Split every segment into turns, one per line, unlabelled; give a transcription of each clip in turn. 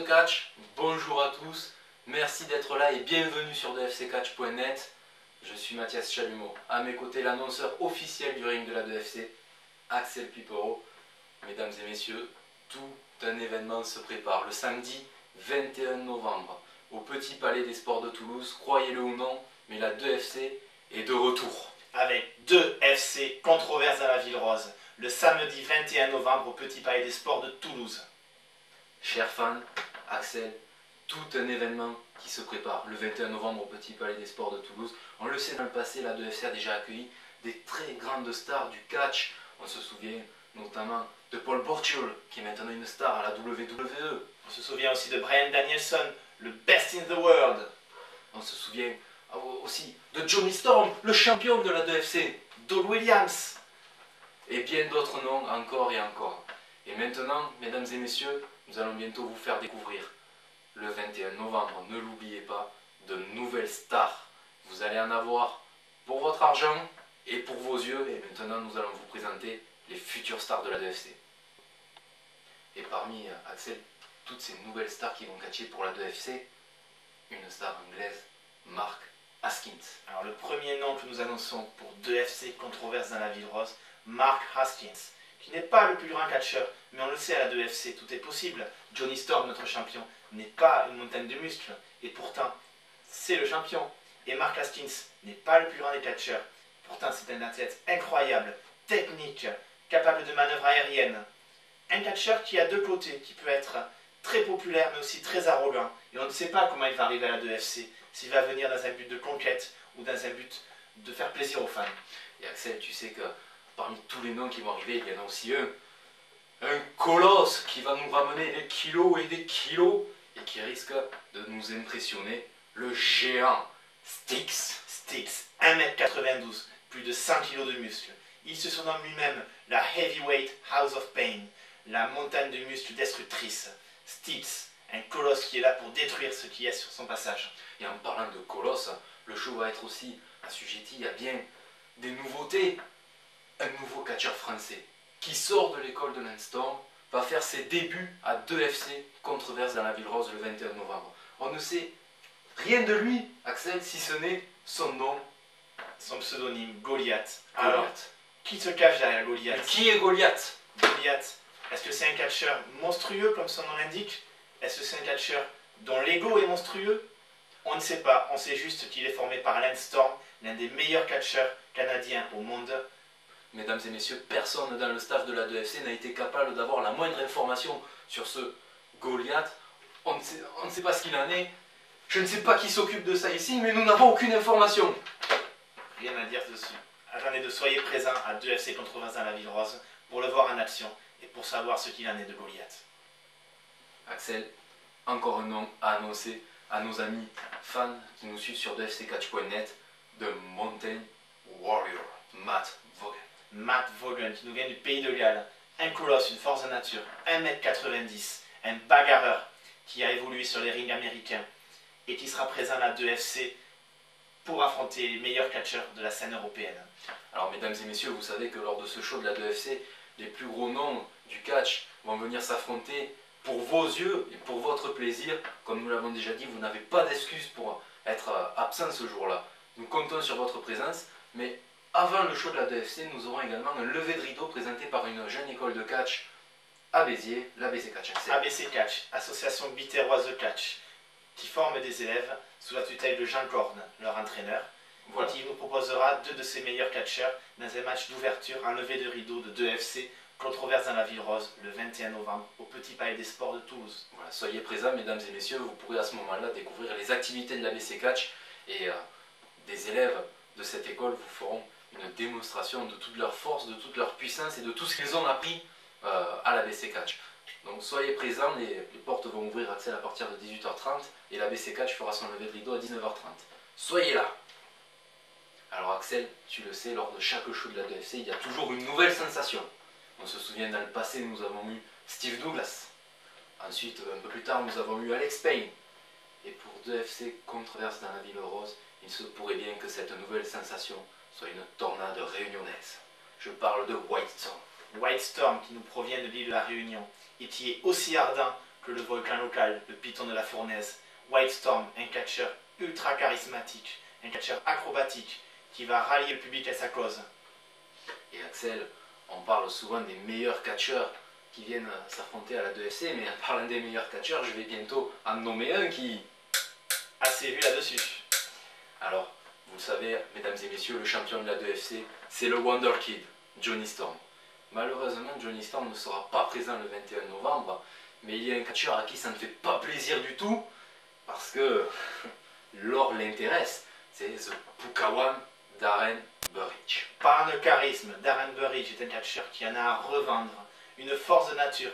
catch, bonjour à tous, merci d'être là et bienvenue sur dfccatch.net. Je suis Mathias Chalumeau, à mes côtés l'annonceur officiel du ring de la 2FC, Axel Pipereau. Mesdames et messieurs, tout un événement se prépare le samedi 21 novembre au Petit Palais des Sports de Toulouse, croyez-le ou non, mais la 2FC est de retour.
Avec 2FC controverses dans la Ville Rose, le samedi 21 novembre au Petit Palais des Sports de Toulouse.
Chers fans, Axel, tout un événement qui se prépare le 21 novembre au Petit Palais des Sports de Toulouse. On le sait, dans le passé, la 2FC a déjà accueilli des très grandes stars du catch. On se souvient notamment de Paul Burchill, qui est maintenant une star à la WWE.
On se souvient aussi de Bryan Danielson, le best in the world.
On se souvient aussi de Johnny Storm, le champion de la 2FC,
Doug Williams.
et bien d'autres noms encore et encore. Et maintenant, mesdames et messieurs, nous allons bientôt vous faire découvrir le 21 novembre, ne l'oubliez pas, de nouvelles stars. Vous allez en avoir pour votre argent et pour vos yeux. Et maintenant, nous allons vous présenter les futures stars de la 2FC. Et parmi, Axel, toutes ces nouvelles stars qui vont catcher pour la 2FC, une star anglaise, Mark Haskins.
Alors le premier nom que nous annonçons pour 2FC controverses dans la Ville Rose, Mark Haskins, qui n'est pas le plus grand catcheur, mais on le sait à la 2FC, tout est possible. Johnny Storm, notre champion, n'est pas une montagne de muscles, et pourtant, c'est le champion. Et Mark Haskins n'est pas le plus grand des catcheurs, pourtant c'est un athlète incroyable, technique, capable de manœuvres aériennes. Un catcheur qui a deux côtés, qui peut être très populaire, mais aussi très arrogant. Et on ne sait pas comment il va arriver à la 2FC, s'il va venir dans un but de conquête, ou dans un but de faire plaisir aux fans.
Et Axel, tu sais que parmi tous les noms qui vont arriver, il y en a aussi un colosse qui va nous ramener des kilos et des kilos et qui risque de nous impressionner, le géant Styx.
Styx, 1m92, plus de 100 kg de muscles. Il se surnomme lui-même la Heavyweight House of Pain, la montagne de muscles destructrice. Styx, un colosse qui est là pour détruire ce qui est sur son passage.
Et en parlant de colosse, le show va être aussi assujetti à bien des nouveautés. Un nouveau catcheur français qui sort de l'école de Landstorm va faire ses débuts à 2FC controverses dans la Ville Rose le 21 novembre. On ne sait rien de lui, Axel, si ce n'est son nom.
Son pseudonyme, Goliath.
Goliath.
Alors, qui se cache derrière Goliath?
Mais qui est Goliath?
Goliath, est-ce que c'est un catcheur monstrueux comme son nom l'indique? Est-ce que c'est un catcheur dont l'ego est monstrueux? On ne sait pas, on sait juste qu'il est formé par Landstorm, l'un des meilleurs catcheurs canadiens au monde.
Mesdames et messieurs, personne dans le staff de la 2FC n'a été capable d'avoir la moindre information sur ce Goliath. On ne sait pas ce qu'il en est. Je ne sais pas qui s'occupe de ça ici, mais nous n'avons aucune information.
Rien à dire dessus. Attendez de soyez présents à 2FC Controverses dans la Ville Rose pour le voir en action et pour savoir ce qu'il en est de Goliath.
Axel, encore un nom à annoncer à nos amis fans qui nous suivent sur dfccatch.net de Mountain Warrior, Matt Vaughan.
Matt Vaughan qui nous vient du pays de Galles, un colosse, une force de nature, 1m90, un bagarreur qui a évolué sur les rings américains et qui sera présent à la 2FC pour affronter les meilleurs catcheurs de la scène européenne.
Alors mesdames et messieurs, vous savez que lors de ce show de la 2FC, les plus gros noms du catch vont venir s'affronter pour vos yeux et pour votre plaisir. Comme nous l'avons déjà dit, vous n'avez pas d'excuse pour être absent ce jour-là. Nous comptons sur votre présence, mais avant le show de la 2FC, nous aurons également un lever de rideau présenté par une jeune école de catch à Béziers, l'ABC Catch.
ABC Catch, association bitéroise de catch, qui forme des élèves sous la tutelle de Jean Corne, leur entraîneur,
Voilà.
et qui nous proposera deux de ses meilleurs catcheurs dans un match d'ouverture en levée de rideau de 2FC controverse dans la Ville Rose le 21 novembre au Petit Palais des Sports de Toulouse.
Voilà, soyez présents mesdames et messieurs, vous pourrez à ce moment-là découvrir les activités de l'ABC Catch et des élèves de cette école vous feront une démonstration de toute leur force, de toute leur puissance et de tout ce qu'ils ont appris à l'ABC Catch. Donc soyez présents, les portes vont ouvrir Axel à partir de 18h30 et l'ABC Catch fera son lever de rideau à 19h30. Soyez là! Alors Axel, tu le sais, lors de chaque show de la 2FC, il y a toujours une nouvelle sensation. On se souvient dans le passé, nous avons eu Steve Douglas. Ensuite, un peu plus tard, nous avons eu Alex Payne. Et pour 2FC controverses dans la Ville Rose, il se pourrait bien que cette nouvelle sensation soit une tornade réunionnaise. Je parle de White Storm.
White Storm qui nous provient de l'île de la Réunion et qui est aussi ardent que le volcan local, le Python de la Fournaise. White Storm, un catcheur ultra charismatique, un catcheur acrobatique qui va rallier le public à sa cause.
Et Axel, on parle souvent des meilleurs catcheurs qui viennent s'affronter à la 2FC, mais en parlant des meilleurs catcheurs, je vais bientôt en nommer un qui...
Assez vu là-dessus.
Alors, vous le savez, mesdames et messieurs, le champion de la 2FC, c'est le Wonder Kid, Johnny Storm. Malheureusement, Johnny Storm ne sera pas présent le 21 novembre, mais il y a un catcheur à qui ça ne fait pas plaisir du tout, parce que l'or l'intéresse, c'est The Pukawan Darren Burridge.
Parlant de charisme, Darren Burridge est un catcheur qui en a à revendre, une force de nature,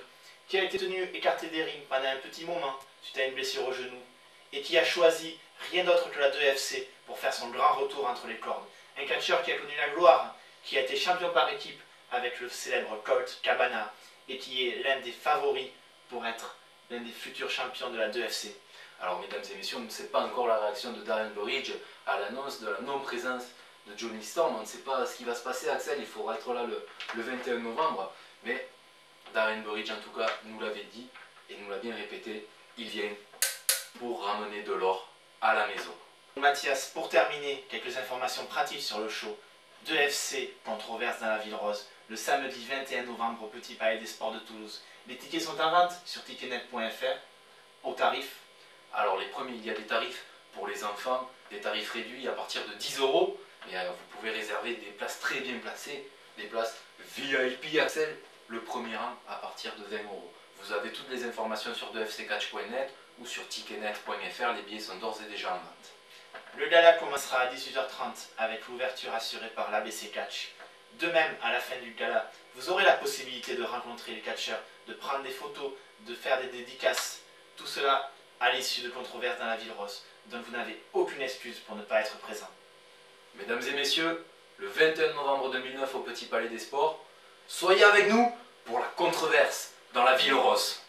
qui a été tenu écarté des rings pendant un petit moment suite à une blessure au genou, et qui a choisi rien d'autre que la 2FC pour faire son grand retour entre les cordes. Un catcheur qui a connu la gloire, qui a été champion par équipe avec le célèbre Colt Cabana, et qui est l'un des favoris pour être l'un des futurs champions de la 2FC.
Alors mesdames et messieurs, on ne sait pas encore la réaction de Darren Burridge à l'annonce de la non-présence de Johnny Storm. On ne sait pas ce qui va se passer, Axel, il faudra être là le 21 novembre. Mais Darren Burridge en tout cas nous l'avait dit et nous l'a bien répété, il vient pour ramener de l'or à la maison.
Mathias, pour terminer, quelques informations pratiques sur le show. 2FC Controverse dans la Ville Rose, le samedi 21 novembre au Petit Palais des Sports de Toulouse. Les tickets sont en vente sur ticketnet.fr au tarif.
Alors les premiers, il y a des tarifs pour les enfants, des tarifs réduits à partir de 10 €. Mais vous pouvez réserver des places très bien placées, des places VIP Axel, le premier rang à partir de 20 €. Vous avez toutes les informations sur 2fccatch.net ou sur ticketnet.fr, les billets sont d'ores et déjà en vente.
Le gala commencera à 18h30 avec l'ouverture assurée par l'ABC Catch. De même, à la fin du gala, vous aurez la possibilité de rencontrer les catcheurs, de prendre des photos, de faire des dédicaces. Tout cela à l'issue de Controverse dans la Ville Rose. Donc vous n'avez aucune excuse pour ne pas être présent.
Mesdames et messieurs, le 21 novembre 2009 au Petit Palais des Sports, soyez avec nous pour la controverse dans la Ville Rose.